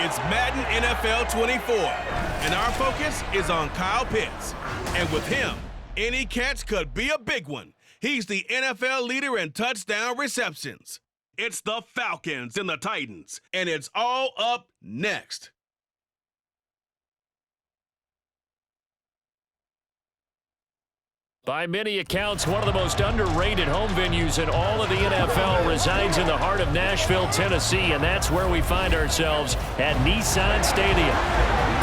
It's Madden NFL 24, and our focus is on Kyle Pitts. And with him, any catch could be a big one. He's the NFL leader in touchdown receptions. It's the Falcons and the Titans, and it's all up next. By many accounts, one of the most underrated home venues in all of the NFL resides in the heart of Nashville, Tennessee, and that's where we find ourselves at Nissan Stadium.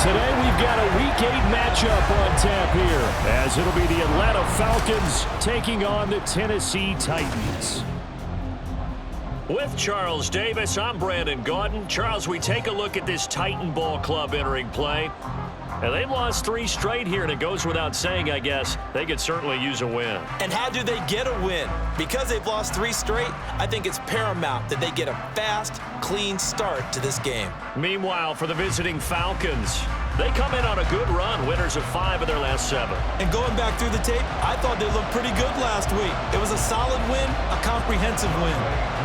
Today we've got a Week 8 matchup on tap here, as it'll be the Atlanta Falcons taking on the Tennessee Titans. With Charles Davis, I'm Brandon Gaudin. Charles, we take a look at this Titan Ball Club entering play. And they've lost 3 straight here, and it goes without saying, I guess, they could certainly use a win. And how do they get a win? Because they've lost 3 straight, I think it's paramount that they get a fast, clean start to this game. Meanwhile, for the visiting Falcons, they come in on a good run, winners of 5 of their last 7. And going back through the tape, I thought they looked pretty good last week. It was a solid win, a comprehensive win.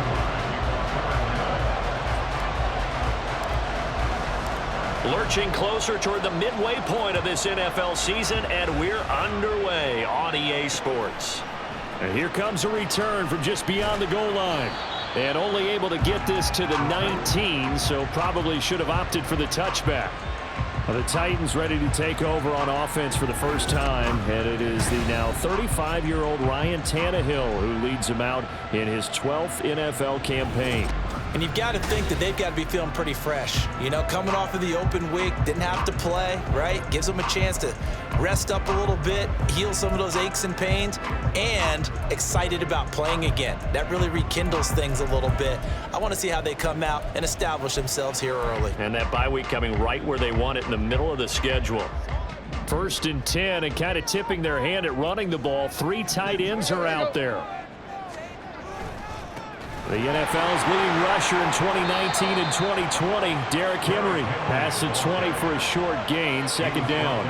Lurching closer toward the midway point of this NFL season, and we're underway on EA Sports. And here comes a return from just beyond the goal line. And only able to get this to the 19, so probably should have opted for the touchback. Well, the Titans ready to take over on offense for the first time, and it is the now 35-year-old Ryan Tannehill who leads them out in his 12th NFL campaign. And you've got to think that they've got to be feeling pretty fresh. You know, coming off of the open week, didn't have to play, right? Gives them a chance to rest up a little bit, heal some of those aches and pains, and excited about playing again. That really rekindles things a little bit. I want to see how they come out and establish themselves here early. And that bye week coming right where they want it, in the middle of the schedule. 1st and 10, and kind of tipping their hand at running the ball. 3 tight ends are out there. The NFL's leading rusher in 2019 and 2020, Derrick Henry, passed 20 for a short gain, 2nd down.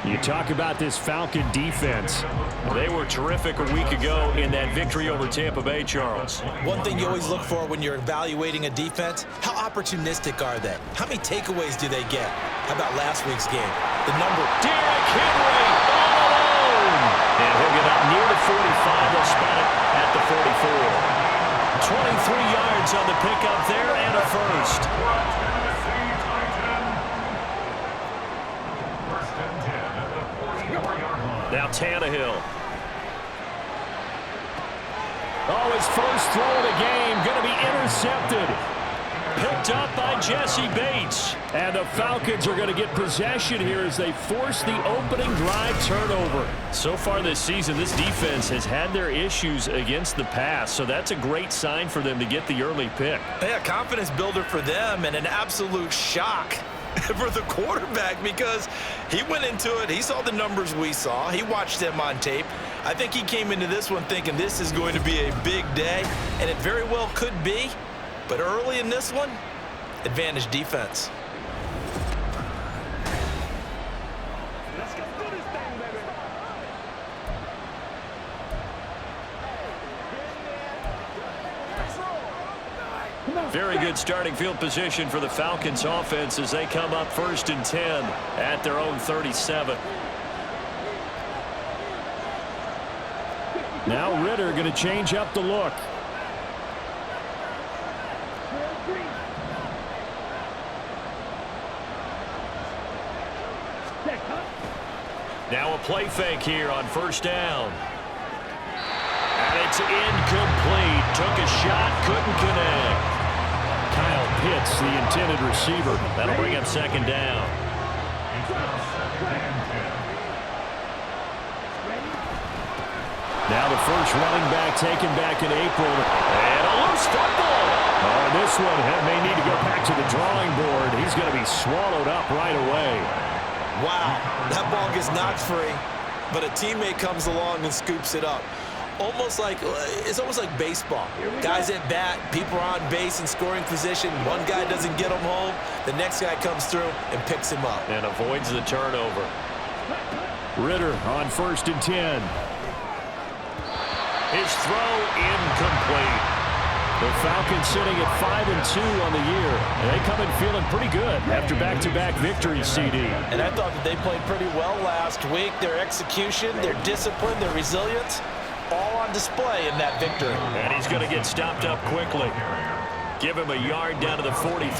You talk about this Falcon defense. They were terrific a week ago in that victory over Tampa Bay, Charles. One thing you always look for when you're evaluating a defense, how opportunistic are they? How many takeaways do they get? How about last week's game? The number. Derrick Henry all alone. And he'll get up near the 45. They'll spot it at the 44. 23 yards on the pickup there and a first. Now Tannehill. Oh, his first throw of the game going to be intercepted. Picked up by Jesse Bates. And the Falcons are going to get possession here as they force the opening drive turnover. So far this season, this defense has had their issues against the pass, so that's a great sign for them to get the early pick. Yeah, confidence builder for them, and an absolute shock for the quarterback because he went into it. He saw the numbers we saw. He watched them on tape. I think he came into this one thinking this is going to be a big day, and it very well could be. But early in this one, advantage defense. Very good starting field position for the Falcons offense as they come up 1st and 10 at their own 37. Now Ritter going to change up the look. Now a play fake here on 1st down. And it's incomplete. Took a shot, couldn't connect. Kyle Pitts, the intended receiver. That'll bring up 2nd down. Now the first running back taken back in April. And a loose football. Oh, this one may need to go back to the drawing board. He's going to be swallowed up right away. Wow, that ball gets knocked free, but a teammate comes along and scoops it up. It's almost like baseball. Guys at bat, people are on base in scoring position. One guy doesn't get him home, the next guy comes through and picks him up. And avoids the turnover. Ritter on 1st and 10. His throw incomplete. The Falcons sitting at 5-2 on the year. And they come in feeling pretty good after back-to-back victories, CD. And I thought that they played pretty well last week. Their execution, their discipline, their resilience, all on display in that victory. And he's going to get stopped up quickly. Give him a yard down to the 43.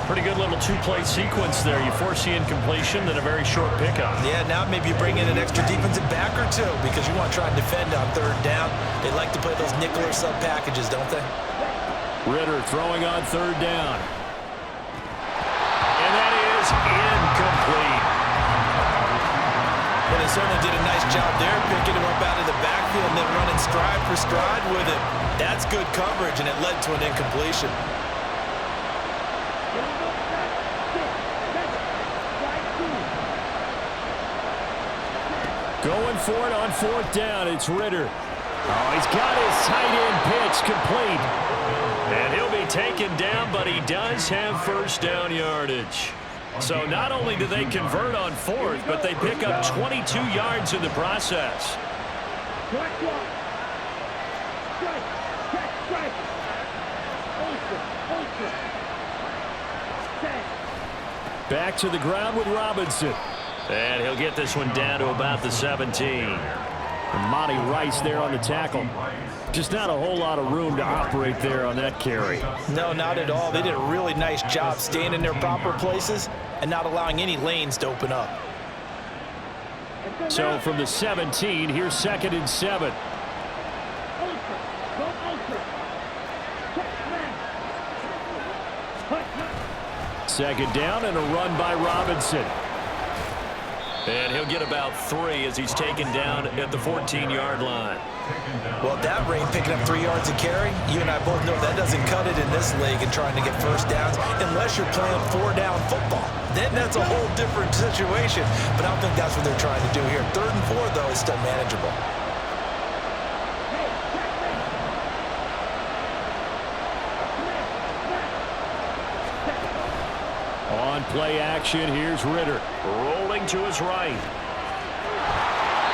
Pretty good little two-play sequence there. You force the incompletion, then a very short pickup. Yeah, now maybe you bring in an extra defensive back or two because you want to try and defend on third down. They like to play those nickel or sub packages, don't they? Ritter throwing on third down. And that is incomplete. Well, they certainly did a nice job there, picking him up out of the backfield and then running stride for stride with him. That's good coverage, and it led to an incompletion. Going for it on fourth down. It's Ritter. Oh, he's got his tight end pitch complete. And he'll be taken down, but he does have first down yardage. So not only do they convert on fourth, but they pick up 22 yards in the process. Back to the ground with Robinson. And he'll get this one down to about the 17. And Monty Rice there on the tackle. Just not a whole lot of room to operate there on that carry. No, not at all. They did a really nice job staying in their proper places and not allowing any lanes to open up. So from the 17, here's 2nd and 7. Second down and a run by Robinson. And he'll get about 3 as he's taken down at the 14-yard line. Well, at that rate, picking up 3 yards a carry, you and I both know that doesn't cut it in this league and trying to get first downs unless you're playing 4-down football. Then that's a whole different situation. But I don't think that's what they're trying to do here. 3rd and 4, though, is still manageable. On play action, here's Ritter. Rolling to his right.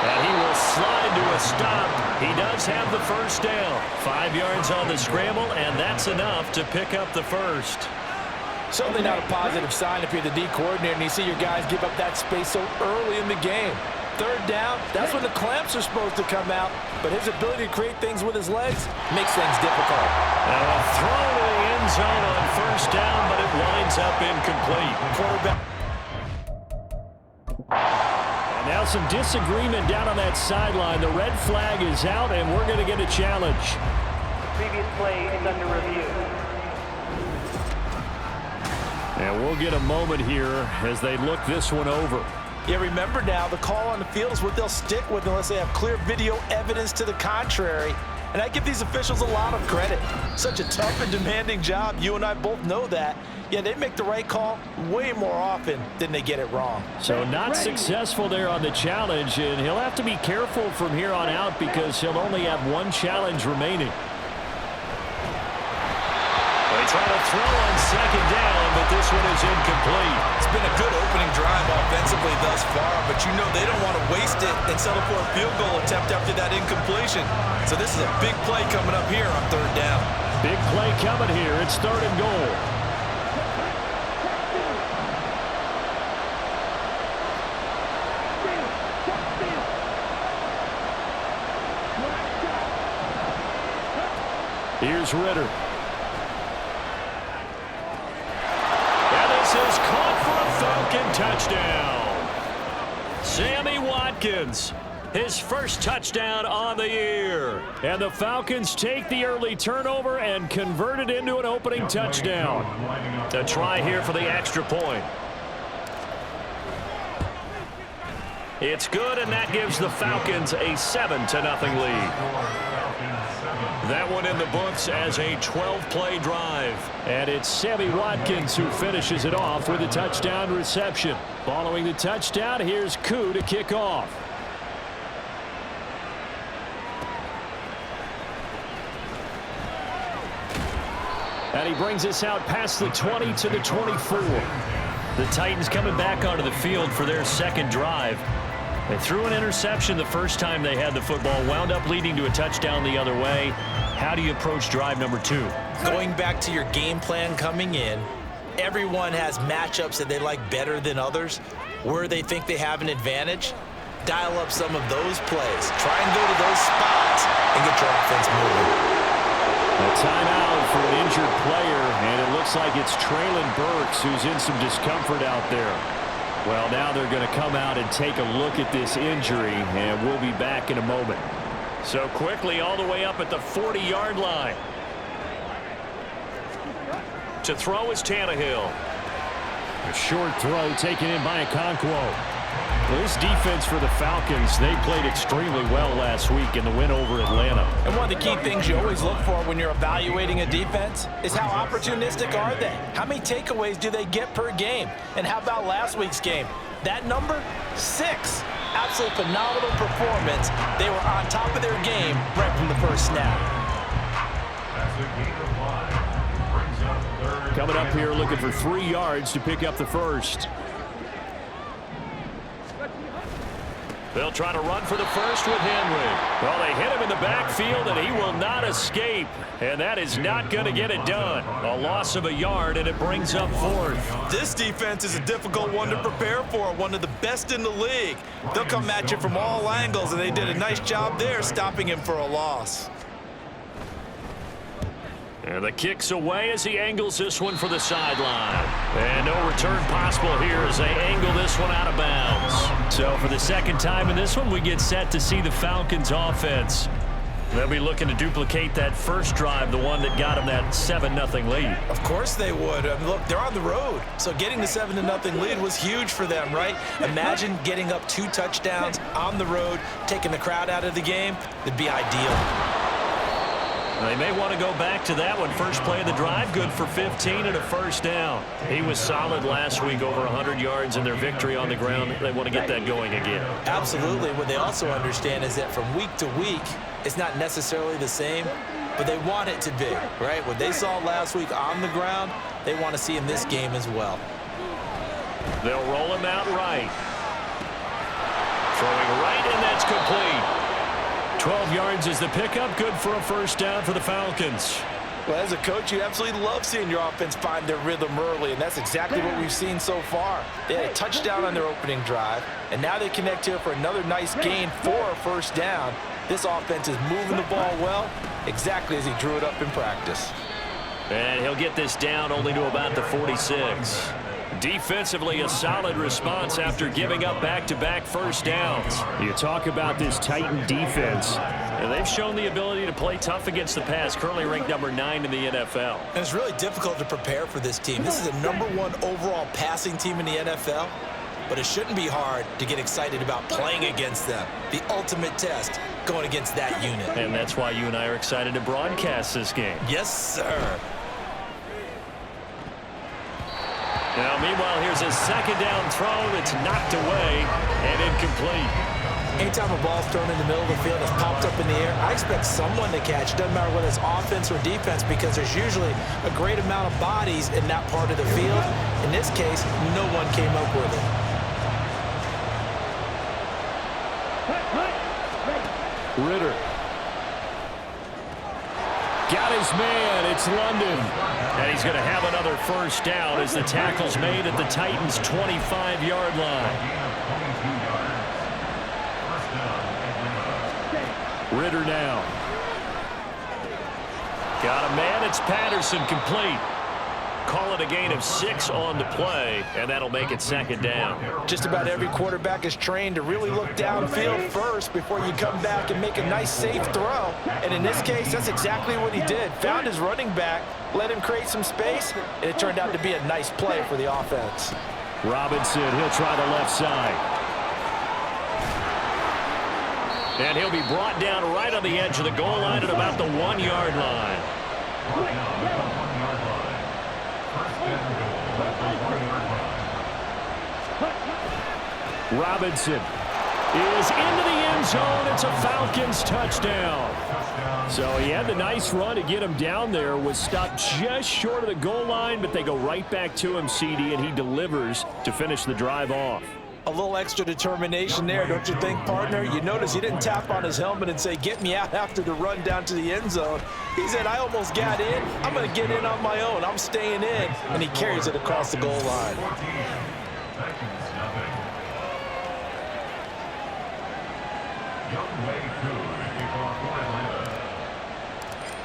And he will slide to a stop. He does have the first down. 5 yards on the scramble, and that's enough to pick up the first. Certainly not a positive sign if you're the D coordinator and you see your guys give up that space so early in the game. 3rd down, that's when the clamps are supposed to come out, but his ability to create things with his legs makes things difficult. Now a throw to the end zone on first down, but it winds up incomplete. Quarterback. And now some disagreement down on that sideline. The red flag is out, and we're going to get a challenge. Previous play is under review. And we'll get a moment here as they look this one over. Yeah, remember now, the call on the field is what they'll stick with unless they have clear video evidence to the contrary. And I give these officials a lot of credit. Such a tough and demanding job. You and I both know that. Yeah, they make the right call way more often than they get it wrong. So not successful there on the challenge, and he'll have to be careful from here on out because he'll only have 1 challenge remaining. They try to throw on 2nd down, but this one is incomplete. It's been a good opening drive offensively thus far, but you know they don't want to waste it and settle for a field goal attempt after that incompletion. So this is a big play coming up here on 3rd down. Big play coming here. It's 3rd and goal. Here's Ritter. Is caught for a Falcon touchdown. Sammy Watkins, his first touchdown on the year. And the Falcons take the early turnover and convert it into an opening touchdown. A try here for the extra point. It's good, and that gives the Falcons a 7-0 lead. That one in the books as a 12-play drive. And it's Sammy Watkins who finishes it off with a touchdown reception. Following the touchdown, here's Koo to kick off. And he brings us out past the 20 to the 24. The Titans coming back onto the field for their second drive. They threw an interception the first time they had the football, wound up leading to a touchdown the other way. How do you approach drive number 2? Going back to your game plan coming in, everyone has matchups that they like better than others. Where they think they have an advantage, dial up some of those plays. Try and go to those spots and get your offense moving. A timeout for an injured player, and it looks like it's Traylon Burks who's in some discomfort out there. Well, now they're going to come out and take a look at this injury, and we'll be back in a moment. So quickly all the way up at the 40-yard line. To throw is Tannehill. A short throw taken in by Okonkwo. This defense for the Falcons, they played extremely well last week in the win over Atlanta. And one of the key things you always look for when you're evaluating a defense is how opportunistic are they? How many takeaways do they get per game? And how about last week's game? That number, 6. Absolutely phenomenal performance. They were on top of their game right from the first snap. Coming up here looking for 3 yards to pick up the first. They'll try to run for the first with Henry. Well, they hit him in the backfield, and he will not escape. And that is not going to get it done. A loss of a yard, and it brings up 4th. This defense is a difficult one to prepare for, one of the best in the league. They'll come at you from all angles, and they did a nice job there stopping him for a loss. And the kick's away as he angles this one for the sideline. And no return possible here as they angle this one out of bounds. So for the second time in this one, we get set to see the Falcons offense. They'll be looking to duplicate that first drive, the one that got them that 7-0 lead. Of course they would. I mean, look, they're on the road. So getting the 7-0 lead was huge for them, right? Imagine getting up 2 touchdowns on the road, taking the crowd out of the game. It'd be ideal. They may want to go back to that one. First play of the drive, good for 15 and a first down. He was solid last week, over 100 yards in their victory on the ground. They want to get that going again. Absolutely. What they also understand is that from week to week, it's not necessarily the same, but they want it to be, right? What they saw last week on the ground, they want to see in this game as well. They'll roll him out right. Throwing right, and that's complete. 12 yards is the pickup, good for a first down for the Falcons. Well, as a coach, you absolutely love seeing your offense find their rhythm early, and that's exactly what we've seen so far. They had a touchdown on their opening drive, and now they connect here for another nice gain for a first down. This offense is moving the ball well, exactly as he drew it up in practice. And he'll get this down only to about the 46. Defensively, a solid response after giving up back-to-back first downs. You talk about this Titan defense, and they've shown the ability to play tough against the pass, currently ranked number 9 in the NFL. And it's really difficult to prepare for this team. This is a #1 overall passing team in the NFL, but it shouldn't be hard to get excited about playing against them. The ultimate test going against that unit. And that's why you and I are excited to broadcast this game. Yes, sir. Now, meanwhile, here's a second down throw that's knocked away and incomplete. Anytime a ball's thrown in the middle of the field that's popped up in the air, I expect someone to catch. Doesn't matter whether it's offense or defense, because there's usually a great amount of bodies in that part of the field. In this case, no one came up with it. Ritter. Got his man. It's London. And he's going to have another first down as the tackle's made at the Titans' 25-yard line. Ritter now. Got a man. It's Patterson, complete. Call it a gain of 6 on the play, and that'll make it second down. Just about every quarterback is trained to really look downfield first before you come back and make a nice, safe throw. And in this case, that's exactly what he did. Found his running back, let him create some space, and it turned out to be a nice play for the offense. Robinson, he'll try the left side. And he'll be brought down right on the edge of the goal line at about the 1-yard line. Robinson is into the end zone. It's a Falcons touchdown. So he had the nice run to get him down there, was stopped just short of the goal line, but they go right back to him, CD, and he delivers to finish the drive off. A little extra determination there, don't you think, partner? You notice he didn't tap on his helmet and say, get me out after the run down to the end zone. He said, I almost got in. I'm going to get in on my own. I'm staying in. And he carries it across the goal line.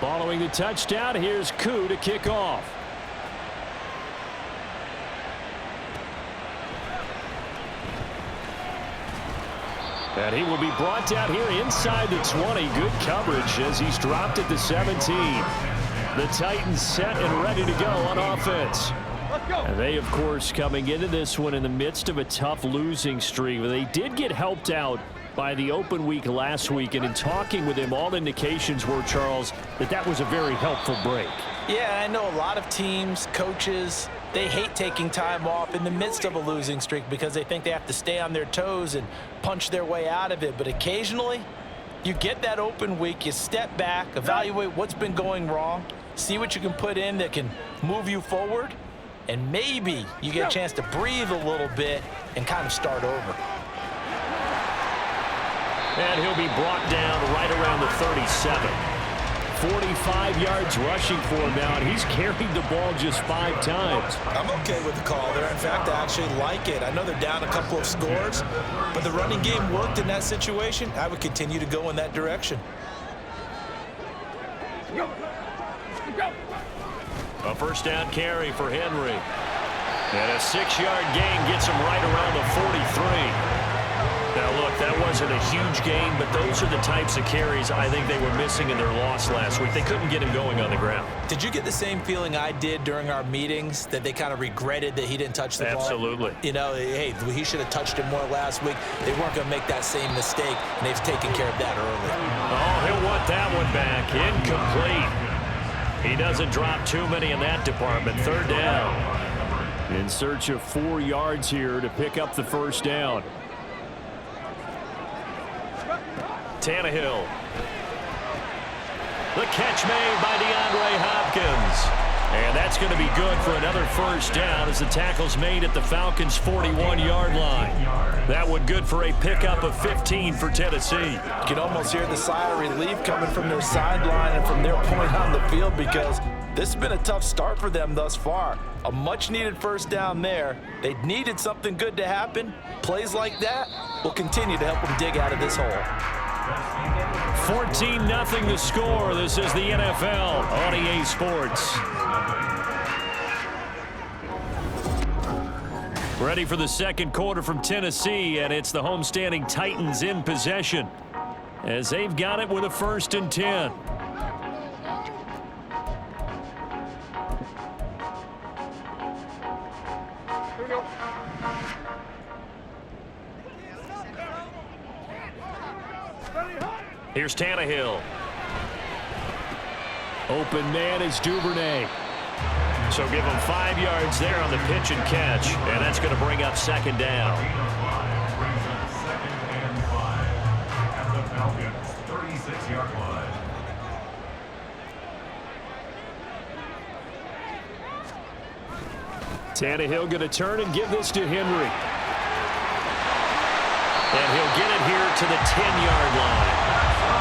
Following the touchdown, here's Koo to kick off. And he will be brought down here inside the 20. Good coverage as he's dropped at the 17. The Titans set and ready to go on offense. And they, of course, coming into this one in the midst of a tough losing streak. They did get helped out by the open week last week, and in talking with him, all indications were, Charles, that was a very helpful break. Yeah, I know a lot of teams, coaches, they hate taking time off in the midst of a losing streak because they think they have to stay on their toes and punch their way out of it. But occasionally, you get that open week, you step back, evaluate what's been going wrong, see what you can put in that can move you forward, and maybe you get a chance to breathe a little bit and kind of start over. And he'll be brought down right around the 37. 45 yards rushing for him now, and he's carried the ball just 5 times. I'm okay with the call there. In fact, I actually like it. I know they're down a couple of scores, but the running game worked in that situation. I would continue to go in that direction. A first down carry for Henry. And a 6-yard gain gets him right around the 43. Now, look, that wasn't a huge gain, but those are the types of carries I think they were missing in their loss last week. They couldn't get him going on the ground. Did you get the same feeling I did during our meetings, that they kind of regretted that he didn't touch the ball? Absolutely. You know, hey, he should have touched it more last week. They weren't going to make that same mistake, and they've taken care of that early. Oh, he'll want that one back. Incomplete. He doesn't drop too many in that department. 3rd down. In search of 4 yards here to pick up the first down. Tannehill. The catch made by DeAndre Hopkins. And that's going to be good for another first down as the tackle's made at the Falcons' 41-yard line. That one good for a pickup of 15 for Tennessee. You can almost hear the sigh of relief coming from their sideline and from their point on the field, because this has been a tough start for them thus far. A much-needed first down there. They needed something good to happen. Plays like that will continue to help them dig out of this hole. 14-0 the score. This is the NFL on EA Sports. Ready for the second quarter from Tennessee, and it's the homestanding Titans in possession as they've got it with a 1st and 10. Here's Tannehill. Open man is Duvernay. So give him 5 yards there on the pitch and catch, and that's going to bring up 2nd down. At the Falcons' 36-yard line. Tannehill going to turn and give this to Henry. And he'll get it here to the 10-yard line.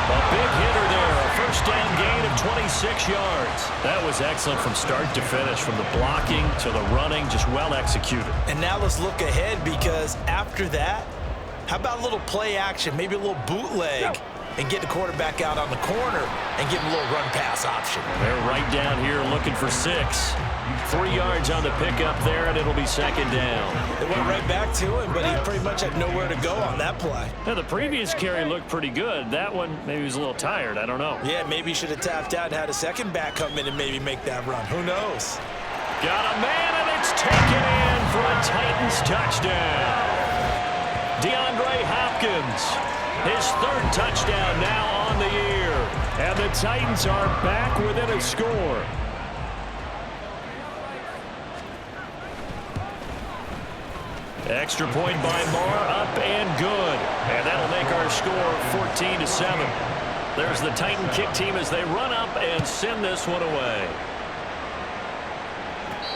A big hitter there, a first down gain of 26 yards. That was excellent from start to finish, from the blocking to the running, just well executed. And now let's look ahead, because after that, how about a little play action, maybe a little bootleg, and get the quarterback out on the corner and give him a little run pass option. They're right down here looking for 6. 3 yards on the pickup there, and it'll be 2nd down. They went right back to him, but he pretty much had nowhere to go on that play. Now, the previous carry looked pretty good. That one, maybe he was a little tired. I don't know. Yeah, maybe he should have tapped out and had a second back come in and maybe make that run. Who knows? Got a man, and it's taken in for a Titans touchdown. DeAndre Hopkins, his 3rd touchdown now on the year. And the Titans are back within a score. Extra point by Marr, up and good. And that'll make our score 14-7. There's the Titan kick team as they run up and send this one away.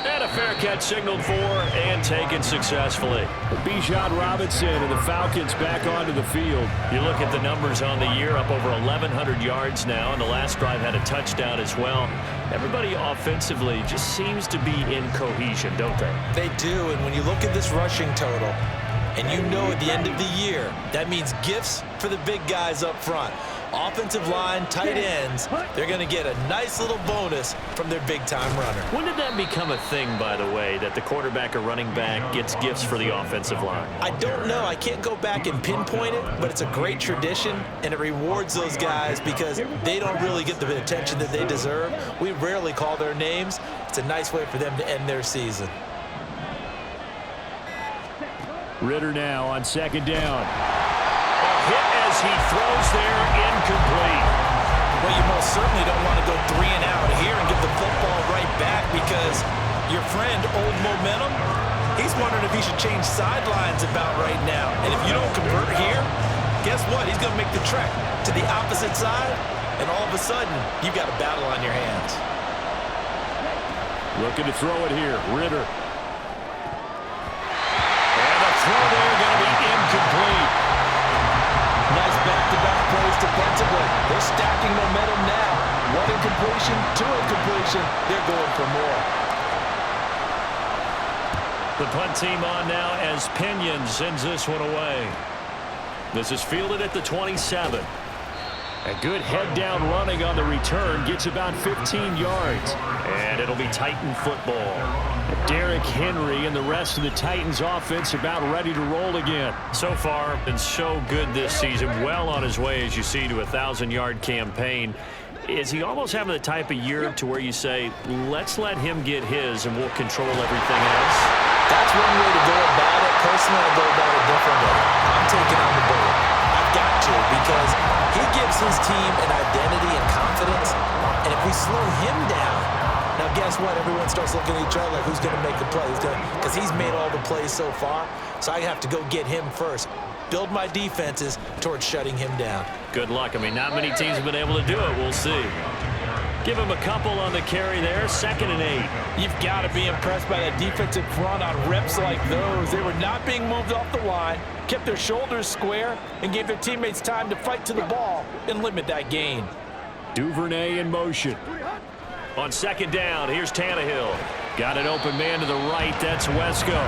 And a a fair catch signaled for and taken successfully. Bijan Robinson and the Falcons back onto the field. You look at the numbers on the year, up over 1,100 yards now, and the last drive had a touchdown as well. Everybody offensively just seems to be in cohesion, don't they? They do, and when you look at this rushing total, and you know at the end of the year, that means gifts for the big guys up front. Offensive line, tight ends, they're going to get a nice little bonus from their big-time runner. When did that become a thing, by the way, that the quarterback or running back gets gifts for the offensive line? I don't know. I can't go back and pinpoint it, but it's a great tradition, and it rewards those guys because they don't really get the attention that they deserve. We rarely call their names. It's a nice way for them to end their season. Ritter now on second down. Hit as he throws there, incomplete. Well, you most certainly don't want to go 3 and out here and give the football right back because your friend, Old Momentum, he's wondering if he should change sidelines about right now. And if you don't convert here, guess what? He's going to make the trek to the opposite side, and all of a sudden, you've got a battle on your hands. Looking to throw it here, Ritter. And the throw there going to be incomplete. Nice back-to-back plays defensively. They're stacking momentum now. 1 incompletion, 2 incompletion. They're going for more. The punt team on now as Pinion sends this one away. This is fielded at the 27. A good head-down running on the return. Gets about 15 yards. And it'll be Titan football. Derrick Henry and the rest of the Titans offense about ready to roll again. So far, been so good this season. Well on his way, as you see, to a 1,000-yard campaign. Is he almost having the type of year to where you say, let's let him get his and we'll control everything else? That's one way to go about it. Personally, I go about it differently. I'm taking on the bullet. I've got to because he gives his team an identity and confidence. And if we slow him down, now guess what? Everyone starts looking at each other like who's going to make the play. Because he's made all the plays so far. So I have to go get him first. Build my defenses towards shutting him down. Good luck. I mean, not many teams have been able to do it. We'll see. Give him a couple on the carry there. 2nd and 8. You've got to be impressed by that defensive front on reps like those. They were not being moved off the line, kept their shoulders square, and gave their teammates time to fight to the ball and limit that gain. Duvernay in motion. On 2nd down, here's Tannehill. Got an open man to the right. That's Wesco.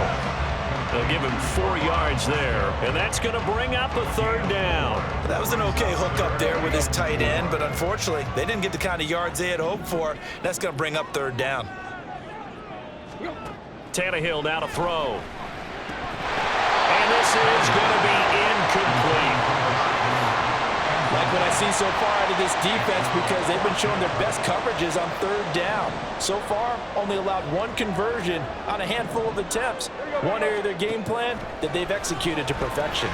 They'll give him 4 yards there, and that's going to bring up a 3rd down. That was an okay hook up there with his tight end, but unfortunately, they didn't get the kind of yards they had hoped for. That's going to bring up 3rd down. Tannehill now to throw. And this is going to be incomplete. Like what I see so far out of this defense because they've been showing their best coverages on 3rd down. So far, only allowed 1 conversion on a handful of attempts. One area of their game plan that they've executed to perfection.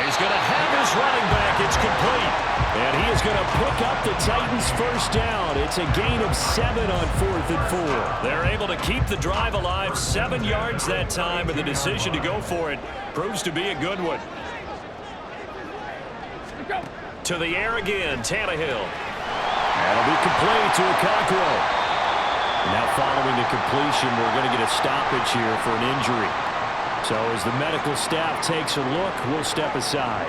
He's going to have his running back. It's complete. And he is going to pick up the Titans' 1st down. It's a gain of 7 on 4th and 4. They're able to keep the drive alive. 7 yards that time, and the decision to go for it proves to be a good one. To the air again, Tannehill. That'll be complete to Okonkwo. Now following the completion, we're going to get a stoppage here for an injury. So as the medical staff takes a look, we'll step aside.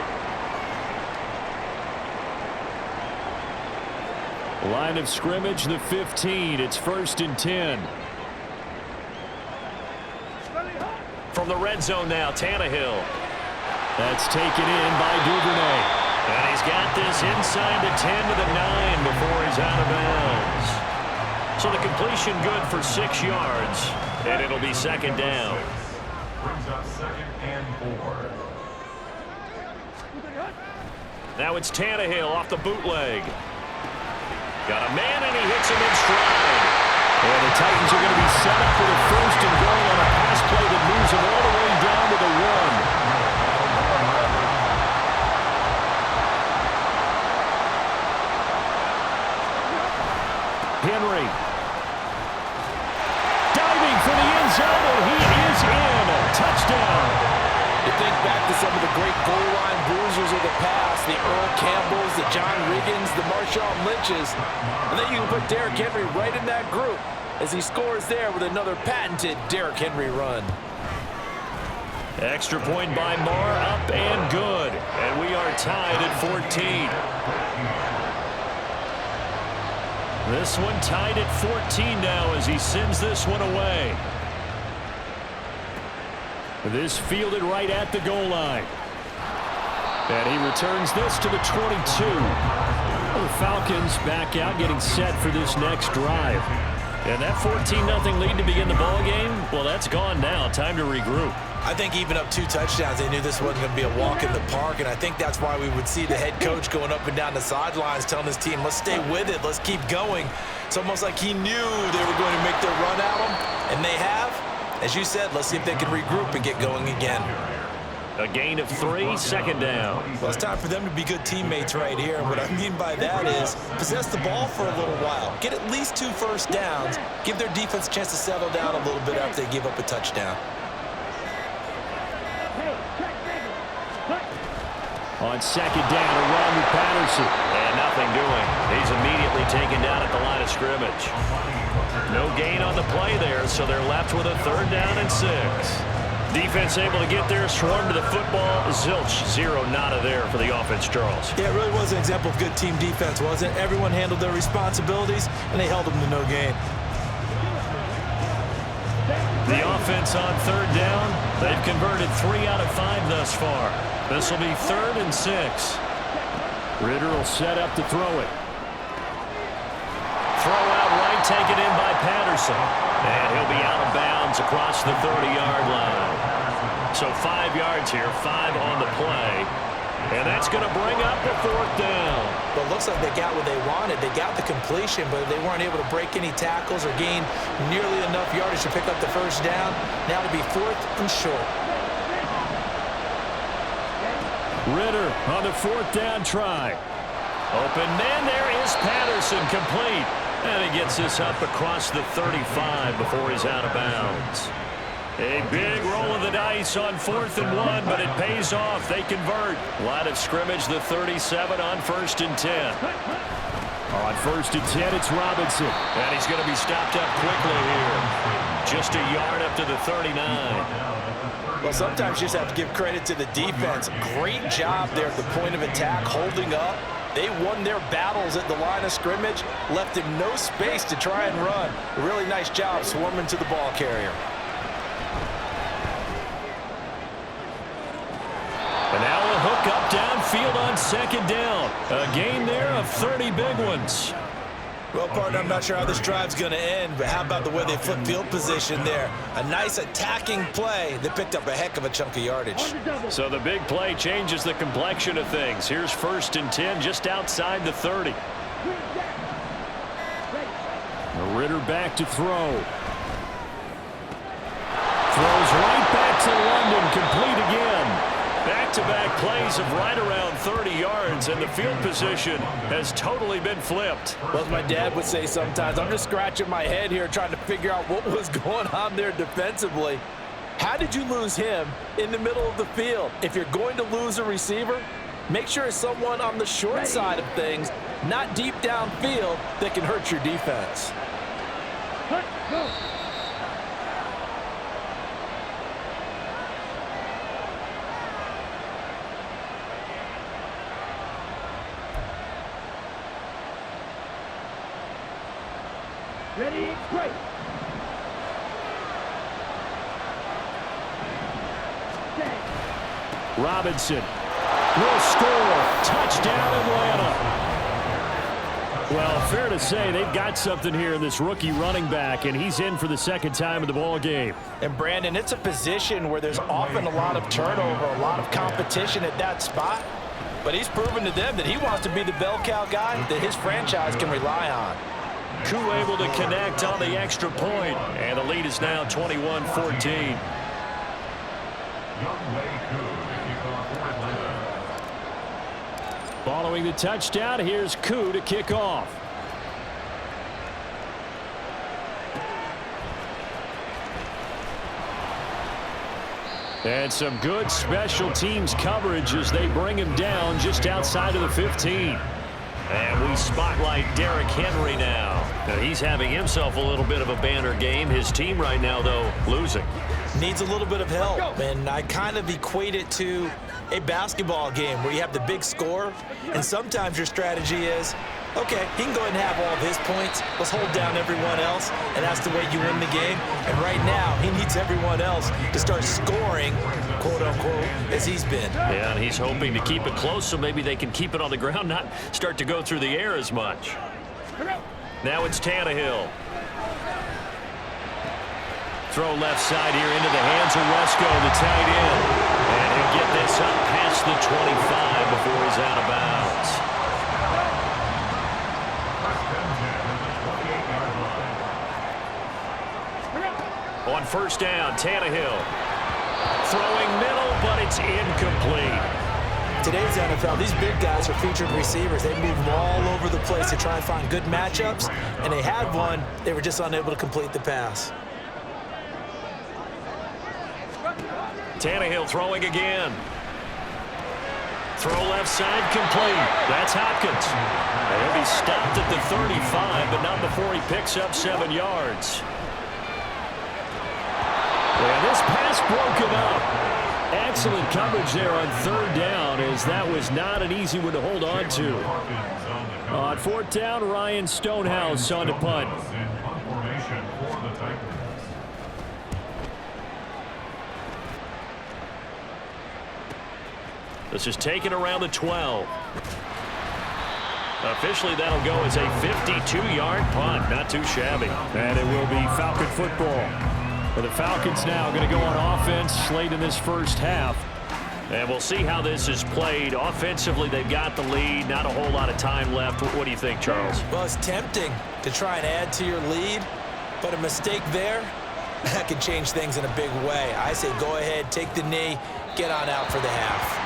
Line of scrimmage, the 15. It's 1st and 10. From the red zone now, Tannehill. That's taken in by Duvernay. And he's got this inside the 10 to the 9 before he's out of bounds. So the completion good for 6 yards, and it'll be 2nd down. Brings up 2nd and 4. Now it's Tannehill off the bootleg. Got a man, and he hits him in stride. And the Titans are going to be set up for the 1st and goal on a pass play that moves them all the way down to the 1. Henry. Diving for the end zone, and he is in. Touchdown. You think back to some of the great goal line bruisers of the past, the Earl Campbells, the John Riggins, the Marshawn Lynches, and then you can put Derrick Henry right in that group. as he scores there with another patented Derrick Henry run. Extra point by Marr, up and good. And we are tied at 14. This one tied at 14 now as he sends this one away. This fielded right at the goal line. And he returns this to the 22. The Falcons back out, getting set for this next drive. And that 14-0 lead to begin the ball game, well, that's gone now. Time to regroup. I think even up 2 touchdowns, they knew this wasn't going to be a walk in the park, and I think that's why we would see the head coach going up and down the sidelines telling his team, let's stay with it, let's keep going. It's almost like he knew they were going to make their run at him, and they have. As you said, let's see if they can regroup and get going again. A gain of 3, second down. Well, it's time for them to be good teammates right here. And what I mean by that is possess the ball for a little while. Get at least 2 first downs. Give their defense a chance to settle down a little bit after they give up a touchdown. On second down, a run with Patterson. And nothing doing. He's immediately taken down at the line of scrimmage. No gain on the play there, so they're left with a 3rd down and 6. Defense able to get there, swarm to the football. Zilch, 0 nada there for the offense, Charles. Yeah, it really was an example of good team defense, wasn't it? Everyone handled their responsibilities, and they held them to no gain. The offense on 3rd down. They've converted 3 out of 5 thus far. This will be 3rd and 6. Ritter will set up to throw it. Throw out right, taken in by Patterson. And he'll be out of bounds across the 30-yard line. So 5 yards here, 5 on the play. And that's going to bring up the 4th down. Well, it looks like they got what they wanted. They got the completion, but they weren't able to break any tackles or gain nearly enough yardage to pick up the 1st down. Now to be 4th and short. Ritter on the 4th down try. Open man, there is Patterson, complete. And he gets this up across the 35 before he's out of bounds. A big roll of the dice on 4th and 1, but it pays off. They convert. Line of scrimmage, the 37 on 1st and 10. On 1st and 10, it's Robinson. And he's going to be stopped up quickly here. Just a yard up to the 39. Well, sometimes you just have to give credit to the defense. Great job there at the point of attack, holding up. They won their battles at the line of scrimmage, left him no space to try and run. A really nice job swarming to the ball carrier. And now a hook up downfield on 2nd down. A gain there of 30 big ones. Well, partner, I'm not sure how this drive's going to end, but how about the way they flip field position there? A nice attacking play that picked up a heck of a chunk of yardage. So the big play changes the complexion of things. Here's 1st and 10 just outside the 30. Ritter back to throw. Throws right back to London, complete again. Back-to-back plays of right around 30 yards, and the field position has totally been flipped. Well, as my dad would say sometimes, I'm just scratching my head here trying to figure out what was going on there defensively. How did you lose him in the middle of the field? If you're going to lose a receiver, make sure it's someone on the short side of things, not deep downfield, that can hurt your defense. Ready, break. Robinson will score. Touchdown, Atlanta. Well, fair to say they've got something here in this rookie running back, and he's in for the 2nd time in the ball game. And, Brandon, it's a position where there's often a lot of turnover, a lot of competition at that spot. But he's proven to them that he wants to be the bell cow guy that his franchise can rely on. Koo able to connect on the extra point, and the lead is now 21-14. Following the touchdown, here's Koo to kick off. And some good special teams coverage as they bring him down just outside of the 15. And we spotlight Derrick Henry now. Now he's having himself a little bit of a banner game. His team right now, though, losing. Needs a little bit of help, and I kind of equate it to a basketball game where you have the big score, and sometimes your strategy is, okay, he can go ahead and have all of his points. Let's hold down everyone else, and that's the way you win the game. And right now, he needs everyone else to start scoring, quote-unquote, as he's been. Yeah, and he's hoping to keep it close so maybe they can keep it on the ground, not start to go through the air as much. Now it's Tannehill. Throw left side here into the hands of Wesco, the tight end. And he'll get this up past the 25 before he's out of bounds. On first down, Tannehill. Throwing middle, but it's incomplete. Today's NFL, these big guys are featured receivers. They move them all over the place to try and find good matchups, and they had one. They were just unable to complete the pass. Tannehill throwing again. Throw left side complete. That's Hopkins. He'll be stopped at the 35, but not before he picks up 7 yards. And this pass broken up. Excellent coverage there on third down, as that was not an easy one to hold on to. On fourth down, Ryan Stonehouse on the punt. This is taken around the 12. Officially, that'll go as a 52-yard punt. Not too shabby. And it will be Falcon football. For the Falcons now going to go on offense late in this first half. And we'll see how this is played. Offensively, they've got the lead. Not a whole lot of time left. What do you think, Charles? Well, it's tempting to try and add to your lead, but a mistake there, that could change things in a big way. I say go ahead, take the knee, get on out for the half.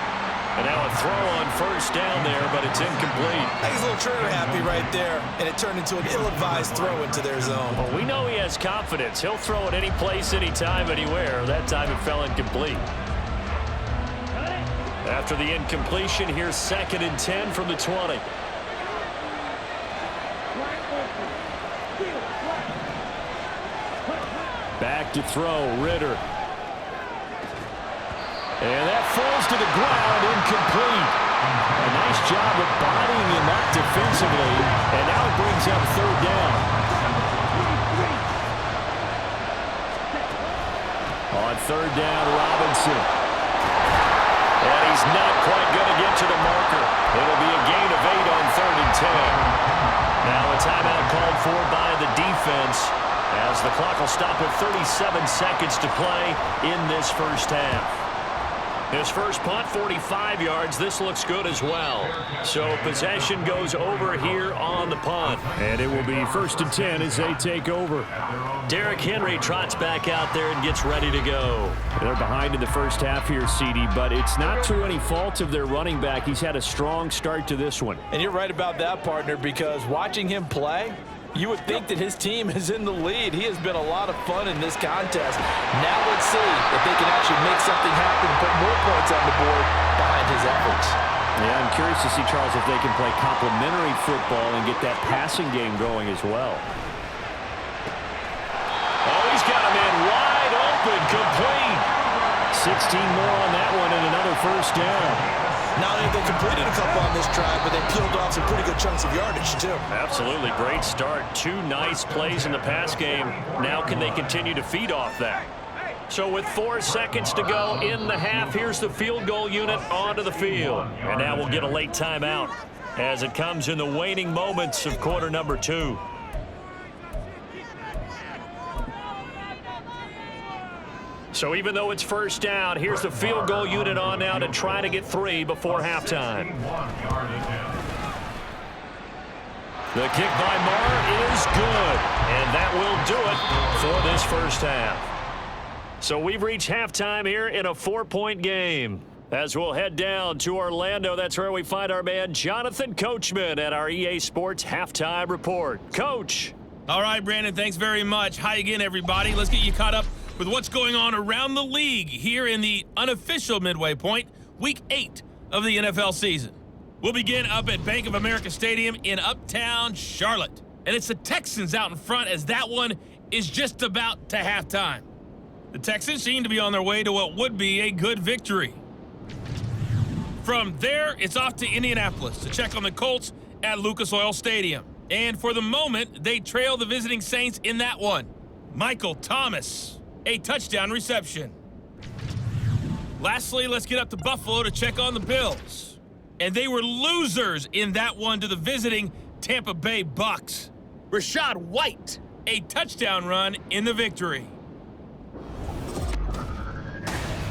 And now a throw on first down there, but it's incomplete. I think he's a little trigger happy right there, and it turned into an ill-advised throw into their zone. Well, we know he has confidence. He'll throw it any place, anytime, anywhere. That time it fell incomplete. After the incompletion, here's 2nd and 10 from the 20. Back to throw, Ritter. And that falls to the ground, incomplete. A nice job of bodying him up defensively, and now it brings up third down. On third down, Robinson. And he's not quite going to get to the marker. It'll be a gain of 8 on 3rd and 10. Now a timeout called for by the defense, as the clock will stop with 37 seconds to play in this first half. His first punt, 45 yards. This looks good as well. So possession goes over here on the punt. And it will be 1st and 10 as they take over. Derrick Henry trots back out there and gets ready to go. They're behind in the first half here, CD, but it's not through any fault of their running back. He's had a strong start to this one. And you're right about that, partner, because watching him play, you would think that his team is in the lead. He has been a lot of fun in this contest. Now let's see if they can actually make something happen and put more points on the board behind his efforts. Yeah, I'm curious to see, Charles, if they can play complementary football and get that passing game going as well. Oh, he's got a man wide open, complete. 16 more on that one and another first down. Not only have they completed a couple on this drive, but they peeled off some pretty good chunks of yardage, too. Absolutely. Great start. 2 nice plays in the pass game. Now can they continue to feed off that? So with 4 seconds to go in the half, here's the field goal unit onto the field. And now we'll get a late timeout as it comes in the waning moments of quarter number 2. So even though it's first down, here's the field goal unit on now to try to get 3 before halftime. The kick by Marr is good, and that will do it for this first half. So we've reached halftime here in a 4-point game. As we'll head down to Orlando, that's where we find our man Jonathan Coachman at our EA Sports Halftime Report. Coach. All right, Brandon, thanks very much. Hi again, everybody. Let's get you caught up with what's going on around the league here in the unofficial midway point, Week 8 of the NFL season. We'll begin up at Bank of America Stadium in Uptown Charlotte. And it's the Texans out in front as that one is just about to halftime. The Texans seem to be on their way to what would be a good victory. From there, it's off to Indianapolis to check on the Colts at Lucas Oil Stadium. And for the moment, they trail the visiting Saints in that one. Michael Thomas, a touchdown reception. Lastly, let's get up to Buffalo to check on the Bills. And they were losers in that one to the visiting Tampa Bay Bucks. Rashad White, a touchdown run in the victory.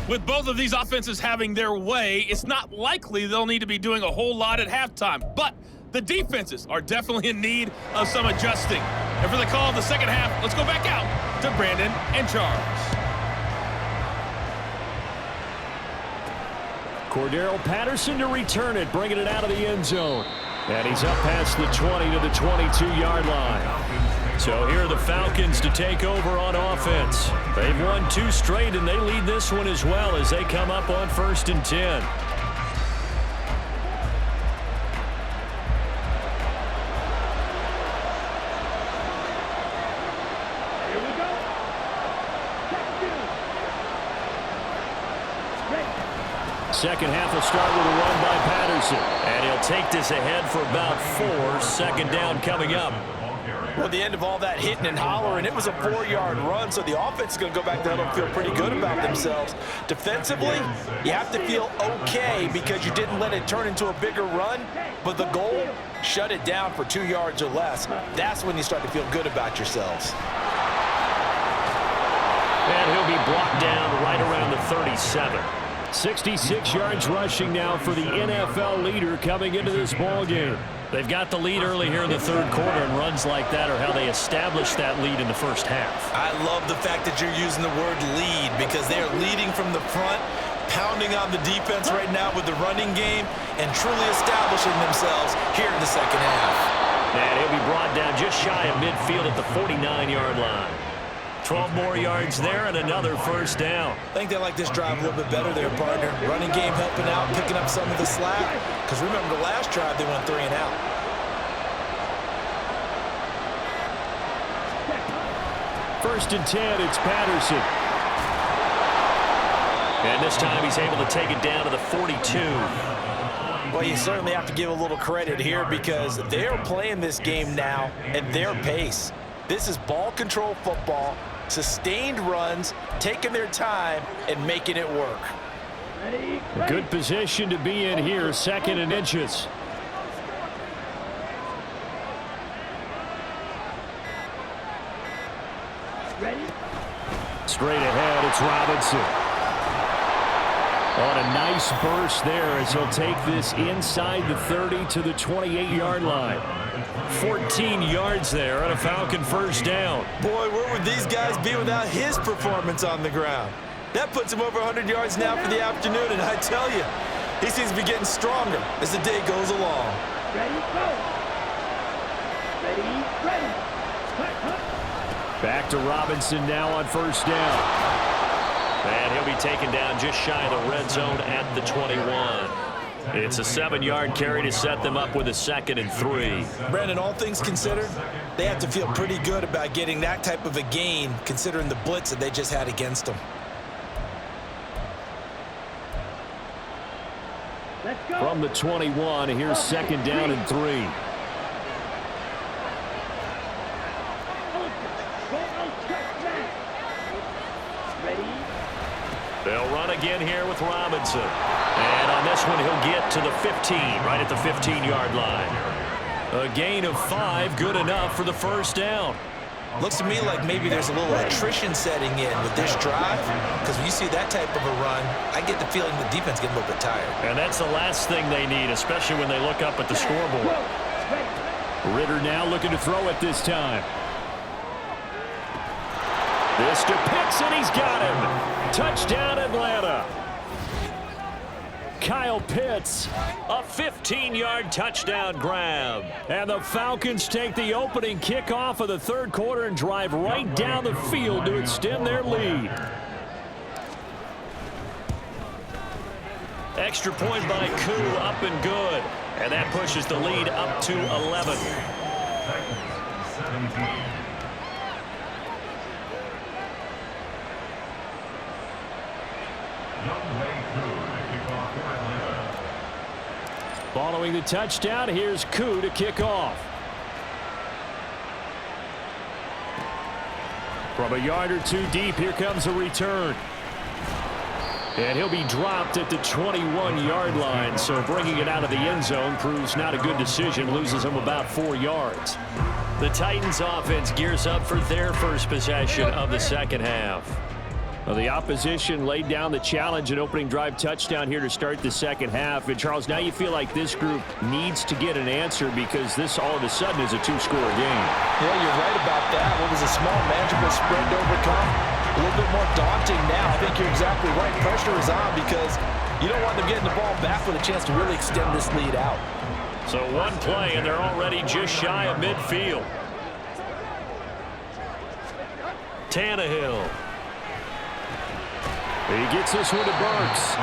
With both of these offenses having their way, it's not likely they'll need to be doing a whole lot at halftime. But the defenses are definitely in need of some adjusting. And for the call of the second half, let's go back out to Brandon and Charles. Cordero Patterson to return it, bringing it out of the end zone. And he's up past the 20 to the 22-yard line. So here are the Falcons to take over on offense. They've won 2 straight, and they lead this one as well as they come up on 1st and 10. Here we go. Second half will start with a run by Patterson. And he'll take this ahead for about 4. Second down coming up. Well, the end of all that hitting and hollering, it was a 4-yard run, so the offense is going to go back there and feel pretty good about themselves. Defensively, you have to feel okay because you didn't let it turn into a bigger run, but the goal, shut it down for 2 yards or less. That's when you start to feel good about yourselves. And he'll be brought down right around the 37. 66 yards rushing now for the NFL leader coming into this ball game. They've got the lead early here in the 3rd quarter, and runs like that are how they establish that lead in the first half. I love the fact that you're using the word lead because they are leading from the front, pounding on the defense right now with the running game, and truly establishing themselves here in the second half. And he'll be brought down just shy of midfield at the 49-yard line. 12 more yards there and another first down. I think they like this drive a little bit better there, partner. Running game helping out, picking up some of the slack. Because remember the last drive, they went 3 and out. First and 10, it's Patterson. And this time he's able to take it down to the 42. Well, you certainly have to give a little credit here because they are playing this game now at their pace. This is ball control football, sustained runs, taking their time, and making it work. A good position to be in here, 2nd and inches. Ready? Straight ahead, it's Robinson. On a nice burst there as he'll take this inside the 30 to the 28-yard line. 14 yards there on a Falcon first down. Boy, where would these guys be without his performance on the ground? That puts him over 100 yards now for the afternoon, and I tell you, he seems to be getting stronger as the day goes along. Ready, go. Ready, ready. Back to Robinson now on first down. And he'll be taken down just shy of the red zone at the 21. It's a 7-yard carry to set them up with a 2nd and 3. Brandon, all things considered, they have to feel pretty good about getting that type of a gain considering the blitz that they just had against them. Let's go. From the 21, here's 2nd down and 3. They'll run again here with Robinson. And on this one, he'll get to the 15, right at the 15-yard line. A gain of 5, good enough for the first down. Looks to me like maybe there's a little attrition setting in with this drive, because when you see that type of a run, I get the feeling the defense getting a little bit tired. And that's the last thing they need, especially when they look up at the scoreboard. Ritter now looking to throw it this time. This to Pitts, and he's got him. Touchdown, Atlanta. Kyle Pitts, a 15-yard touchdown grab. And the Falcons take the opening kickoff of the 3rd quarter and drive right down the field to extend their lead. Extra point by Koo, up and good. And that pushes the lead up to 11. 17. Following the touchdown, here's Koo to kick off. From a yard or two deep, here comes a return. And he'll be dropped at the 21-yard line, so bringing it out of the end zone proves not a good decision, loses him about 4 yards. The Titans offense gears up for their first possession of the second half. Well, the opposition laid down the challenge, an opening drive touchdown here to start the second half. And, Charles, now you feel like this group needs to get an answer because this all of a sudden is a two-score game. Yeah, you're right about that. What was a small, manageable spread to overcome? A little bit more daunting now. I think you're exactly right. Pressure is on because you don't want them getting the ball back with a chance to really extend this lead out. So one play, and they're already just shy of midfield. Tannehill. He gets this one to Burks.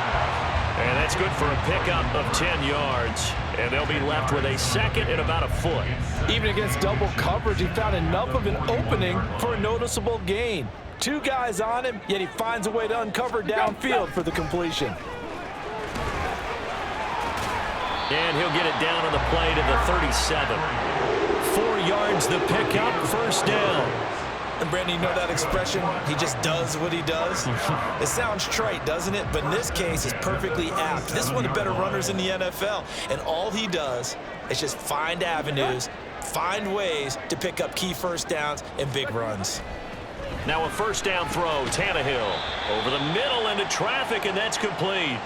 And that's good for a pickup of 10 yards. And they'll be left with a second and about a foot. Even against double coverage, he found enough of an opening for a noticeable gain. 2 guys on him, yet he finds a way to uncover downfield for the completion. And he'll get it down on the play to the 37. 4 yards the pickup, first down. And Brandon, you know that expression? He just does what he does. It sounds trite, doesn't it? But in this case, it's perfectly apt. This is one of the better runners in the NFL. And all he does is just find avenues, find ways to pick up key first downs and big runs. Now a first down throw, Tannehill. Over the middle into traffic, and that's complete.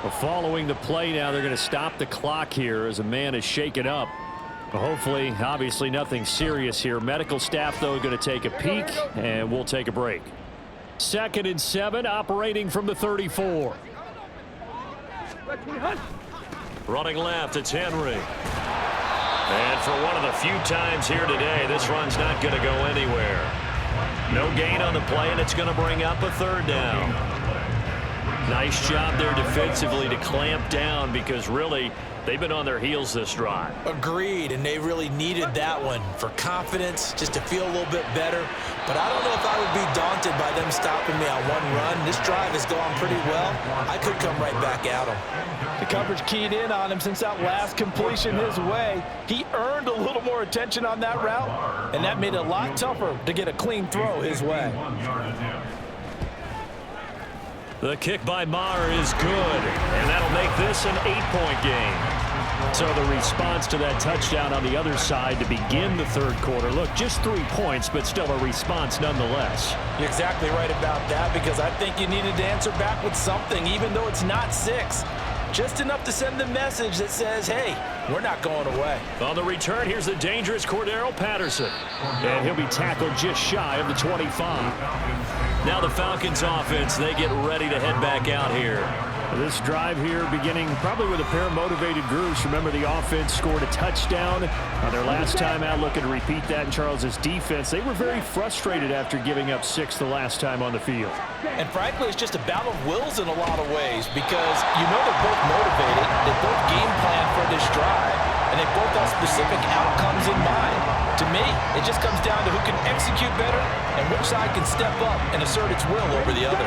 Well, following the play now, they're going to stop the clock here as a man is shaken up. Well, hopefully, obviously nothing serious here. Medical staff, though, going to take a peek, and we'll take a break. 2nd and 7, operating from the 34. Running left, it's Henry. And for one of the few times here today, this run's not going to go anywhere. No gain on the play, and it's going to bring up a third down. Nice job there defensively to clamp down because really they've been on their heels this drive. Agreed, and they really needed that one for confidence, just to feel a little bit better. But I don't know if I would be daunted by them stopping me on one run. This drive has gone pretty well. I could come right back at them. The coverage keyed in on him since that last completion his way. He earned a little more attention on that route, and that made it a lot tougher to get a clean throw his way. The kick by Maher is good, and that'll make this an 8-point game. So the response to that touchdown on the other side to begin the third quarter. Look, just 3 points, but still a response nonetheless. You're exactly right about that because I think you needed to answer back with something, even though it's not 6. Just enough to send the message that says, hey, we're not going away. On the return, here's the dangerous Cordero Patterson. And he'll be tackled just shy of the 25. Now the Falcons offense, they get ready to head back out here. This drive here beginning probably with a pair of motivated groups. Remember, the offense scored a touchdown on their last time out, looking to repeat that in Charles's defense. They were very frustrated after giving up 6 the last time on the field. And frankly, it's just a battle of wills in a lot of ways because you know they're both motivated, they both game plan for this drive, and they both have specific outcomes in mind. To me, it just comes down to who can execute better and which side can step up and assert its will over the other.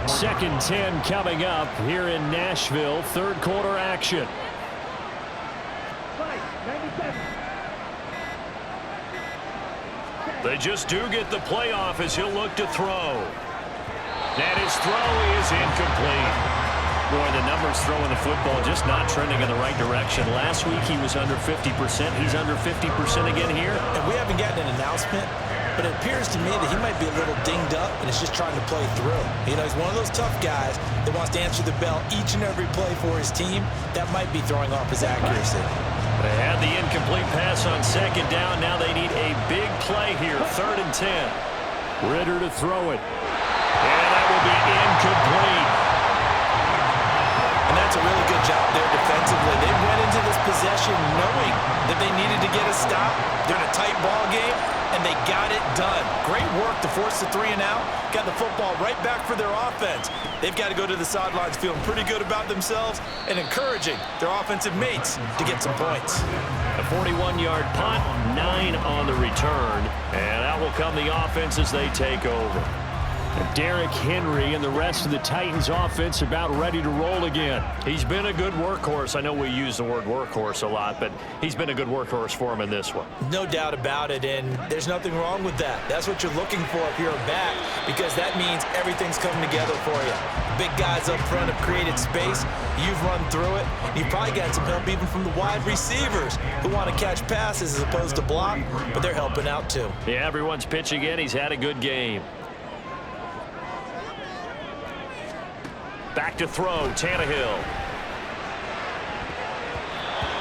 2nd 10 coming up here in Nashville. Third quarter action. They just do get the playoff as he'll look to throw. And his throw is incomplete. Boy, the numbers throwing the football just not trending in the right direction. Last week he was under 50%. He's under 50% again here. And we haven't gotten an announcement, but it appears to me that he might be a little dinged up and is just trying to play through. You know, he's one of those tough guys that wants to answer the bell each and every play for his team. That might be throwing off his accuracy. They had the incomplete pass on 2nd down. Now they need a big play here. 3rd and 10. Ritter to throw it. And that will be incomplete. And that's a really good job there defensively. They went into this possession knowing that they needed to get a stop. They're in a tight ball game, and they got it done. Great work to force the 3 and out. Got the football right back for their offense. They've got to go to the sidelines feeling pretty good about themselves and encouraging their offensive mates to get some points. A 41-yard punt, 9 on the return, and out will come the offense as they take over. Derrick Henry and the rest of the Titans offense about ready to roll again. He's been a good workhorse. I know we use the word workhorse a lot, but he's been a good workhorse for him in this one. No doubt about it, and there's nothing wrong with that. That's what you're looking for if you're a back, because that means everything's coming together for you. Big guys up front have created space. You've run through it. You've probably got some help even from the wide receivers who want to catch passes as opposed to block, but they're helping out too. Yeah, everyone's pitching in. He's had a good game. Back to throw, Tannehill.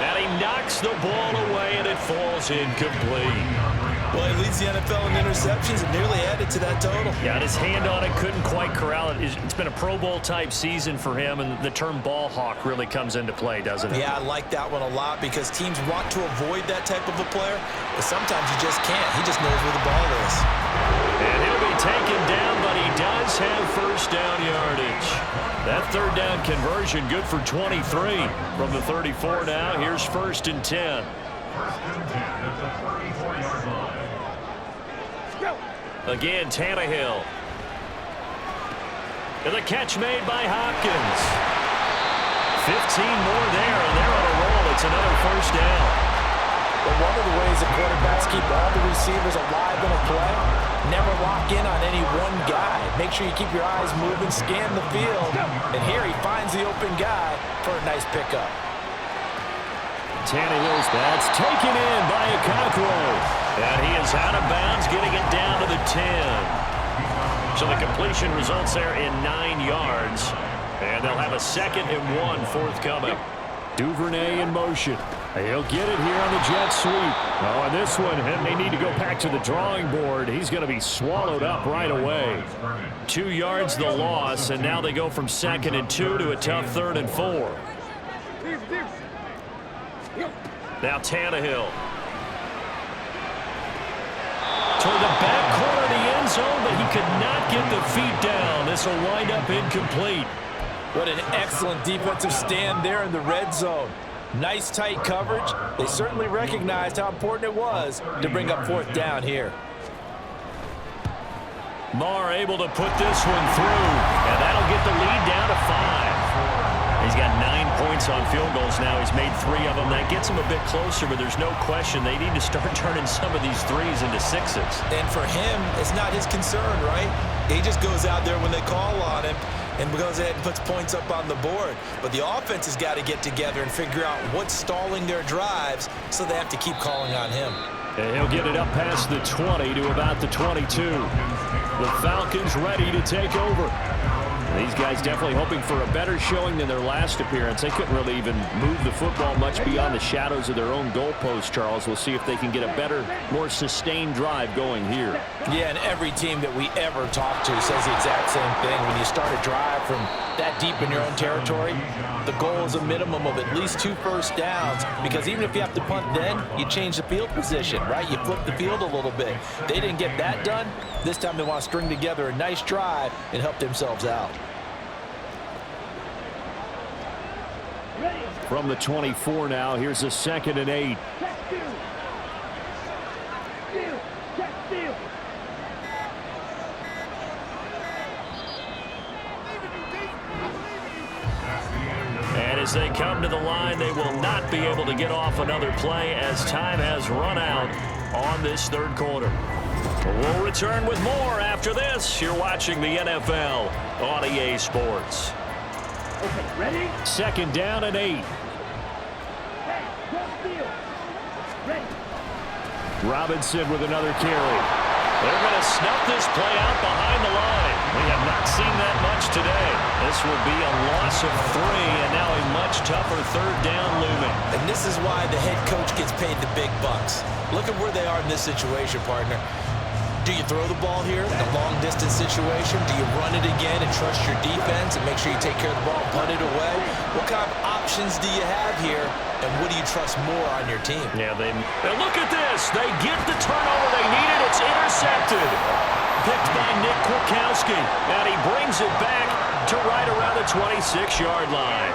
And he knocks the ball away, and it falls incomplete. Well, he leads the NFL in interceptions and nearly added to that total. Got his hand on it, couldn't quite corral it. It's been a Pro Bowl-type season for him, and the term ball hawk really comes into play, doesn't it? Yeah, I like that one a lot because teams want to avoid that type of a player, but sometimes you just can't. He just knows where the ball is. And he'll be taken down, but he does have first down yardage. That third down conversion good for 23 from the 34 now. Here's 1st and 10. Again, Tannehill. And the catch made by Hopkins. 15 more there, and they're on a roll. It's another first down. But one of the ways the quarterbacks keep all the receivers alive in a play, never lock in on any one guy. Make sure you keep your eyes moving, scan the field. And here he finds the open guy for a nice pickup. Tannehill's that's taken in by Okonkwo. And he is out of bounds, getting it down to the 10. So the completion results there in 9 yards. And they'll have a 2nd and 1 forthcoming. Duvernay in motion. He'll get it here on the jet sweep. Oh, and this one, and they need to go back to the drawing board. He's going to be swallowed up right away. 2 yards the loss, and now they go from 2nd and 2 to a tough 3rd and 4. Now Tannehill. Toward the back corner of the end zone, but he could not get the feet down. This will wind up incomplete. What an excellent defensive stand there in the red zone. Nice tight coverage. They certainly recognized how important it was to bring up 4th down here. Marr able to put this one through, and that'll get the lead down to 5. He's got 9 points on field goals now. He's made 3 of them. That gets him a bit closer, but there's no question they need to start turning some of these 3s into 6s. And for him, it's not his concern, right? He just goes out there when they call on him and goes ahead and puts points up on the board. But the offense has got to get together and figure out what's stalling their drives, so they have to keep calling on him. And he'll get it up past the 20 to about the 22. The Falcons ready to take over. These guys definitely hoping for a better showing than their last appearance. They couldn't really even move the football much beyond the shadows of their own goalpost, Charles. We'll see if they can get a better, more sustained drive going here. Yeah, and every team that we ever talk to says the exact same thing. When you start a drive from that deep in your own territory, the goal is a minimum of at least 2 first downs, because even if you have to punt then, you change the field position, right? You flip the field a little bit. They didn't get that done. This time they want to string together a nice drive and help themselves out. From the 24 now, here's a 2nd and 8. And as they come to the line, they will not be able to get off another play as time has run out on this 3rd quarter. We'll return with more after this. You're watching the NFL on EA Sports. Okay, ready? 2nd down and 8. Ready. Robinson with another carry. They're going to snuff this play out behind the line. We have not seen that much today. This will be a loss of 3, and now a much tougher 3rd down looming. And this is why the head coach gets paid the big bucks. Look at where they are in this situation, partner. Do you throw the ball here in a long-distance situation? Do you run it again and trust your defense and make sure you take care of the ball and punt it away? What kind of options do you have here and what do you trust more on your team? Yeah, and look at this. They get the turnover they needed. It's intercepted. Picked by Nick Kwiatkowski. And he brings it back to right around the 26-yard line.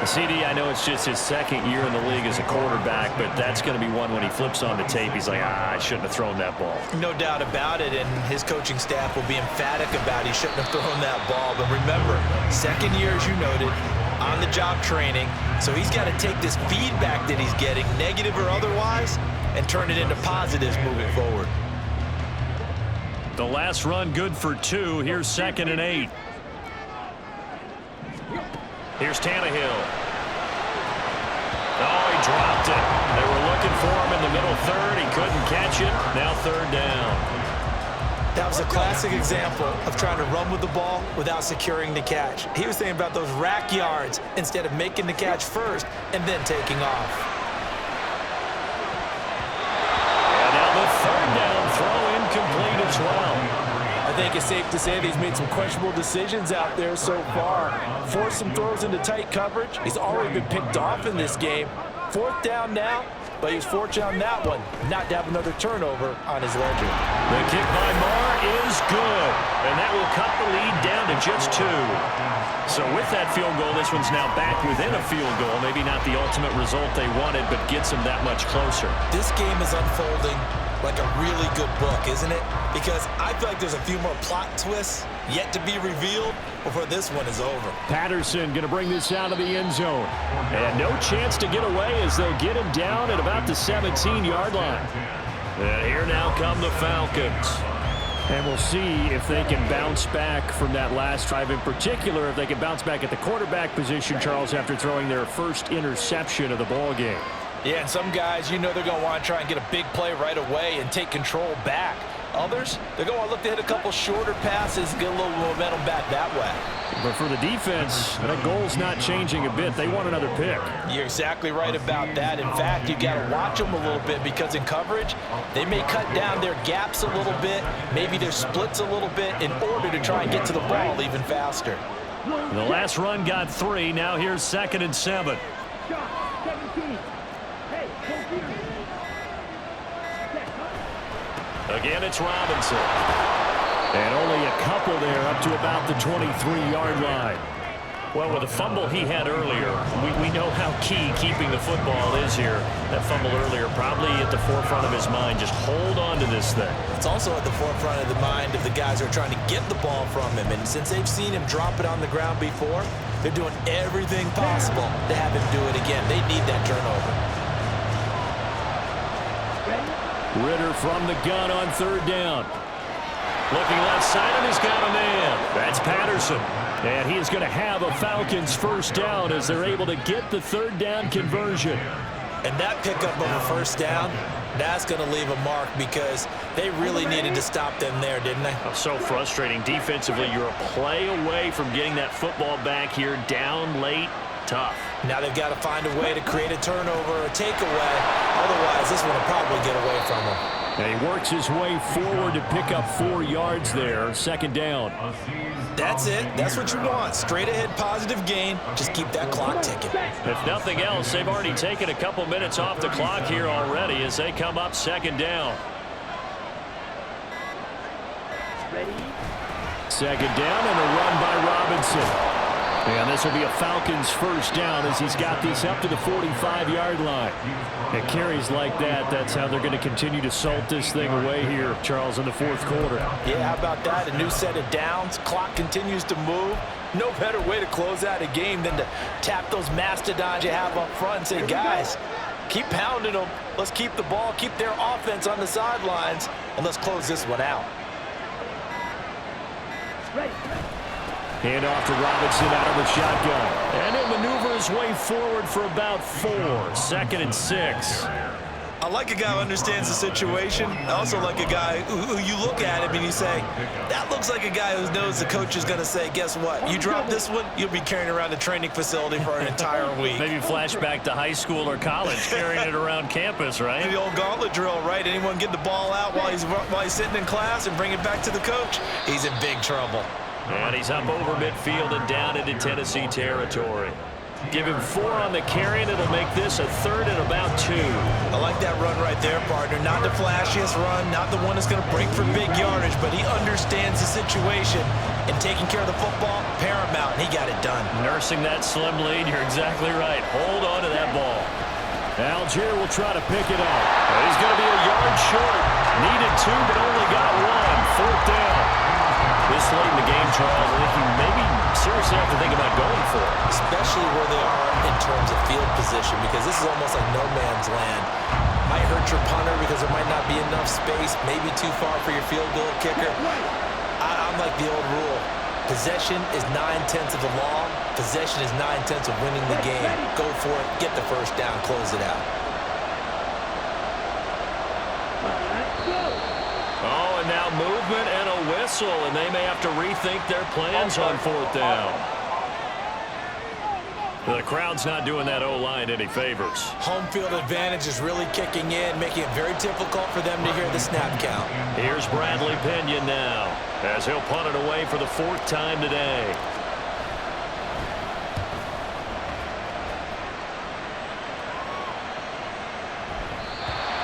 CD, I know it's just his second year in the league as a quarterback, but that's going to be one when he flips on the tape, he's like, I shouldn't have thrown that ball. No doubt about it, and his coaching staff will be emphatic about he shouldn't have thrown that ball. But remember, second year, as you noted, on-the-job training, so he's got to take this feedback that he's getting, negative or otherwise, and turn it into positives moving forward. The last run good for 2. Here's 2nd and 8. Here's Tannehill. Oh, he dropped it. They were looking for him in the middle third. He couldn't catch it. Now 3rd down. That was a classic example of trying to run with the ball without securing the catch. He was thinking about those rack yards instead of making the catch first and then taking off. And now the 3rd down throw incomplete as well. I think it's safe to say that he's made some questionable decisions out there so far. Forced some throws into tight coverage. He's already been picked off in this game. 4th down now, but he was fortunate on that one not to have another turnover on his ledger. The kick by Marr is good, and that will cut the lead down to just 2. So with that field goal, this one's now back within a field goal. Maybe not the ultimate result they wanted, but gets them that much closer. This game is unfolding like a really good book, isn't it? Because I feel like there's a few more plot twists yet to be revealed before this one is over. Patterson going to bring this out of the end zone. And no chance to get away as they'll get him down at about the 17-yard line. And here now come the Falcons. And we'll see if they can bounce back from that last drive. In particular, if they can bounce back at the quarterback position, Charles, after throwing their first interception of the ball game. Yeah, and some guys, you know they're going to want to try and get a big play right away and take control back. Others, they're going to want to look to hit a couple shorter passes and get a little momentum back that way. But for the defense, that goal's not changing a bit. They want another pick. You're exactly right about that. In fact, you've got to watch them a little bit because in coverage, they may cut down their gaps a little bit, maybe their splits a little bit in order to try and get to the ball even faster. The last run got 3. Now here's 2nd and 7. Again, it's Robinson. And only a couple there up to about the 23-yard line. Well, with the fumble he had earlier, we know how key keeping the football is here. That fumble earlier probably at the forefront of his mind. Just hold on to this thing. It's also at the forefront of the mind of the guys who are trying to get the ball from him. And since they've seen him drop it on the ground before, they're doing everything possible to have him do it again. They need that turnover. Ritter from the gun on 3rd down. Looking left side, and he's got a man. That's Patterson. And he is going to have a Falcons first down as they're able to get the 3rd down conversion. And that pickup of a first down, that's going to leave a mark because they really needed to stop them there, didn't they? Oh, so frustrating. Defensively, you're a play away from getting that football back here down late. Tough. Now they've got to find a way to create a turnover or a takeaway. Otherwise, this one will probably get away from him. And he works his way forward to pick up 4 yards there. 2nd down. That's it. That's what you want. Straight ahead positive gain. Just keep that clock ticking. If nothing else, they've already taken a couple minutes off the clock here already as they come up 2nd down. 2nd down and a run by Robinson. And this will be a Falcons first down as he's got this up to the 45-yard line. And carries like that, that's how they're going to continue to salt this thing away here, Charles, in the 4th quarter. Yeah, how about that? A new set of downs. Clock continues to move. No better way to close out a game than to tap those mastodons you have up front and say, guys, keep pounding them. Let's keep the ball, keep their offense on the sidelines, and let's close this one out. Ready. Hand off to Robinson out of the shotgun. And he'll maneuver his way forward for about 4. 2nd and 6. I like a guy who understands the situation. I also like a guy who you look at him and you say, that looks like a guy who knows the coach is going to say, guess what? You drop this one, you'll be carrying around the training facility for an entire week. Maybe flashback to high school or college, carrying it around campus, right? The old gauntlet drill, right? Anyone get the ball out while he's sitting in class and bring it back to the coach? He's in big trouble. And he's up over midfield and down into Tennessee territory. Give him 4 on the carry, and it'll make this a 3rd and about 2. I like that run right there, partner. Not the flashiest run, not the one that's going to break for big yardage, but he understands the situation, and taking care of the football, paramount, and he got it done. Nursing that slim lead, you're exactly right. Hold on to that ball. Algier will try to pick it up. He's going to be a yard short. Needed 2, but only got 1. 4th down. This late in the game, Charles, I think you maybe seriously have to think about going for it. Especially where they are in terms of field position, because this is almost like no man's land. Might hurt your punter because there might not be enough space, maybe too far for your field goal kicker. I'm like the old rule. Possession is 9/10 of the law. Possession is 9/10 of winning the game. Go for it, get the first down, close it out. Oh, and now movement and a whistle, and they may have to rethink their plans on 4th down. The crowd's not doing that O-line any favors. Home field advantage is really kicking in, making it very difficult for them to hear the snap count. Here's Bradley Pinion now, as he'll punt it away for the 4th time today.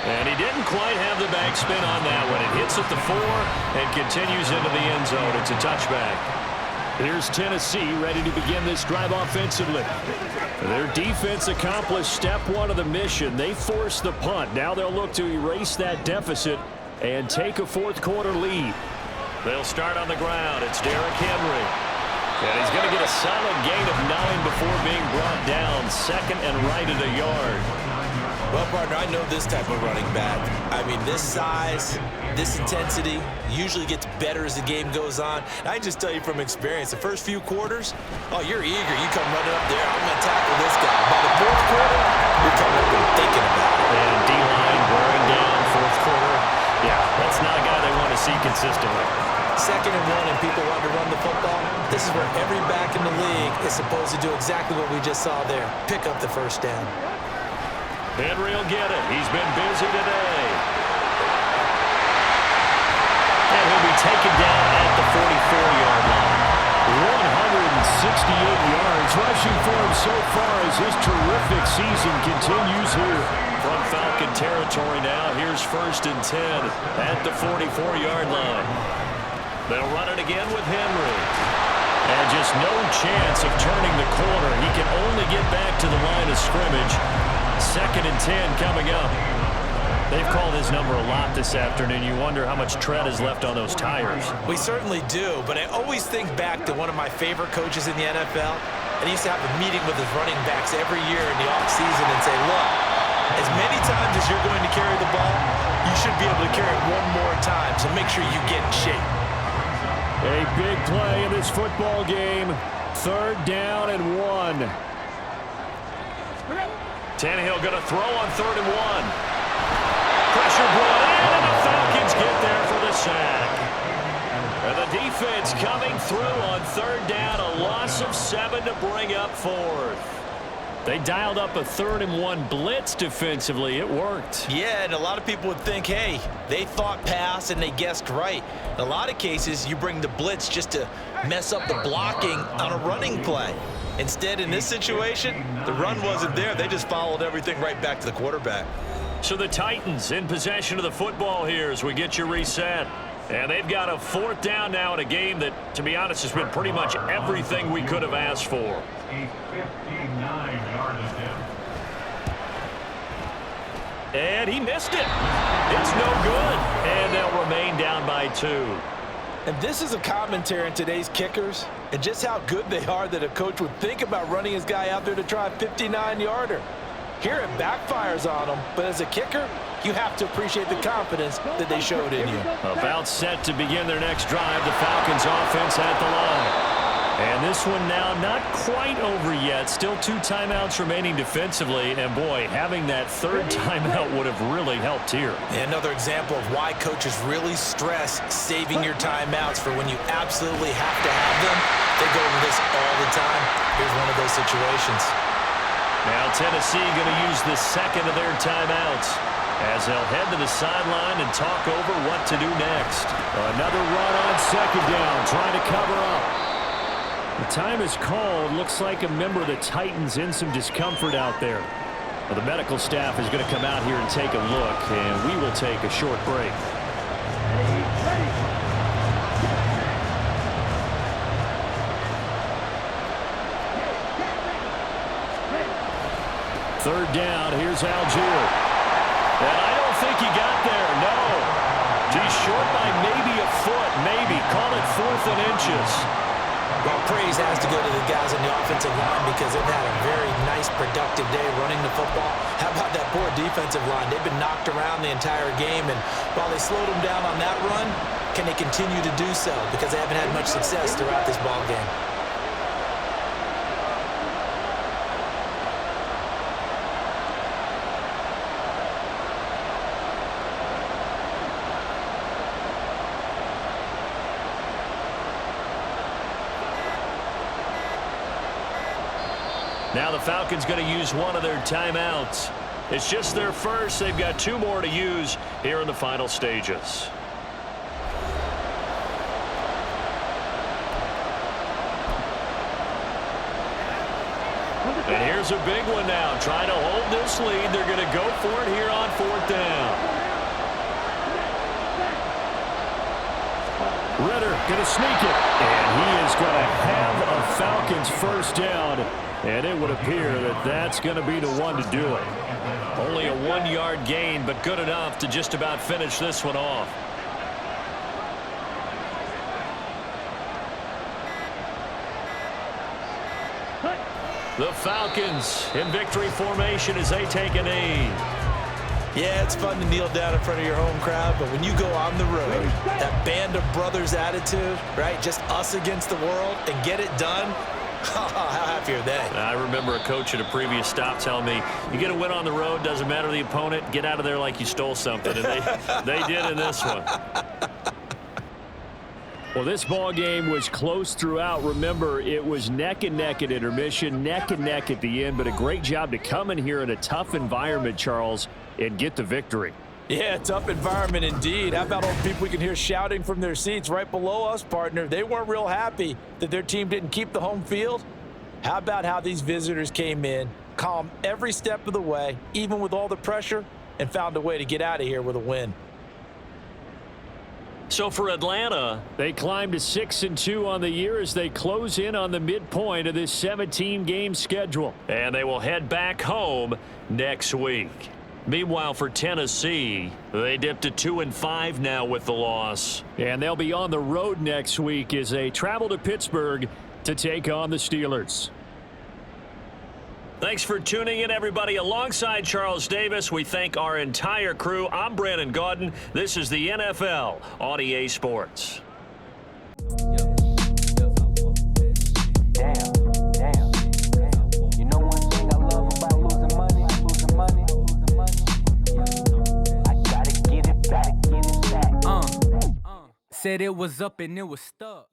And he didn't quite have the backspin on that one. It hits at the 4 and continues into the end zone. It's a touchback. Here's Tennessee ready to begin this drive offensively. Their defense accomplished step 1 of the mission. They forced the punt. Now they'll look to erase that deficit and take a 4th quarter lead. They'll start on the ground. It's Derrick Henry. And he's going to get a solid gain of 9 before being brought down. 2nd and right at a yard. Well, partner, I know this type of running back. I mean, this size, this intensity usually gets better as the game goes on. I just tell you from experience, the first few quarters, oh, you're eager. You come running up there, I'm going to tackle this guy. By the 4th quarter, you're coming up and thinking about it. And D-line wearing down 4th quarter. Yeah, that's not a guy they want to see consistently. 2nd and 1 and people want to run the football. This is where every back in the league is supposed to do exactly what we just saw there. Pick up the first down. Henry will get it. He's been busy today. And he'll be taken down at the 44-yard line. 168 yards rushing for him so far as his terrific season continues here. From Falcon territory now, here's 1st and 10 at the 44-yard line. They'll run it again with Henry. And just no chance of turning the corner. He can only get back to the line of scrimmage. 2nd and 10 coming up. They've called his number a lot this afternoon. You wonder how much tread is left on those tires. We certainly do, but I always think back to one of my favorite coaches in the NFL. And he used to have a meeting with his running backs every year in the offseason and say, look, as many times as you're going to carry the ball, you should be able to carry it one more time, so make sure you get in shape. A big play in this football game. 3rd down and 1. Tannehill going to throw on 3rd and 1. Pressure brought in, and the Falcons get there for the sack. And the defense coming through on 3rd down, a loss of 7 to bring up 4th. They dialed up a 3rd and 1 blitz defensively. It worked. Yeah, and a lot of people would think, hey, they thought pass and they guessed right. In a lot of cases, you bring the blitz just to mess up the blocking on a running play. Instead, in this situation, the run wasn't there. They just followed everything right back to the quarterback. So the Titans in possession of the football here as we get you reset. And they've got a 4th down now in a game that, to be honest, has been pretty much everything we could have asked for. A 59-yard attempt. And he missed it. It's no good. And they'll remain down by 2. And this is a commentary on today's kickers and just how good they are that a coach would think about running his guy out there to try a 59-yarder. Here it backfires on him, but as a kicker, you have to appreciate the confidence that they showed in you. About set to begin their next drive, the Falcons offense at the line. And this one now not quite over yet. Still 2 timeouts remaining defensively. And, boy, having that 3rd timeout would have really helped here. And another example of why coaches really stress saving your timeouts for when you absolutely have to have them. They go over this all the time. Here's one of those situations. Now Tennessee going to use the 2nd of their timeouts as they'll head to the sideline and talk over what to do next. Another run on 2nd down, trying to cover up. The time is called. Looks like a member of the Titans in some discomfort out there. Well, the medical staff is going to come out here and take a look, and we will take a short break. Third down, here's Algier. And I don't think he got there, no. He's short by maybe a foot, maybe. Call it 4th and inches. Well, praise has to go to the guys on the offensive line because they've had a very nice, productive day running the football. How about that poor defensive line? They've been knocked around the entire game, and while they slowed them down on that run, can they continue to do so? Because they haven't had much success throughout this ball game. Now the Falcons going to use one of their timeouts. It's just their first. They've got 2 more to use here in the final stages. And here's a big one now. Trying to hold this lead. They're going to go for it here on 4th down. Ritter going to sneak it. And he is going to have a Falcons first down. And it would appear that that's going to be the one to do it. Only a 1-yard gain, but good enough to just about finish this one off. The Falcons in victory formation as they take a knee. Yeah, it's fun to kneel down in front of your home crowd, but when you go on the road, that band of brothers attitude, right, just us against the world, and get it done, how happy are they? I remember a coach at a previous stop telling me, you get a win on the road, doesn't matter the opponent, get out of there like you stole something. And they did in this one. Well, this ball game was close throughout. Remember, it was neck and neck at intermission, neck and neck at the end, but a great job to come in here in a tough environment, Charles, and get the victory. Yeah, tough environment indeed. How about all the people we can hear shouting from their seats right below us, partner? They weren't real happy that their team didn't keep the home field. How about how these visitors came in, calm every step of the way, even with all the pressure, and found a way to get out of here with a win. So for Atlanta, they climbed to 6-2 on the year as they close in on the midpoint of this 17-game schedule. And they will head back home next week. Meanwhile, for Tennessee, they dipped to 2-5 now with the loss. And they'll be on the road next week as they travel to Pittsburgh to take on the Steelers. Thanks for tuning in, everybody. Alongside Charles Davis, we thank our entire crew. I'm Brandon Gaudin. This is the NFL on EA Sports. Said it was up and it was stuck.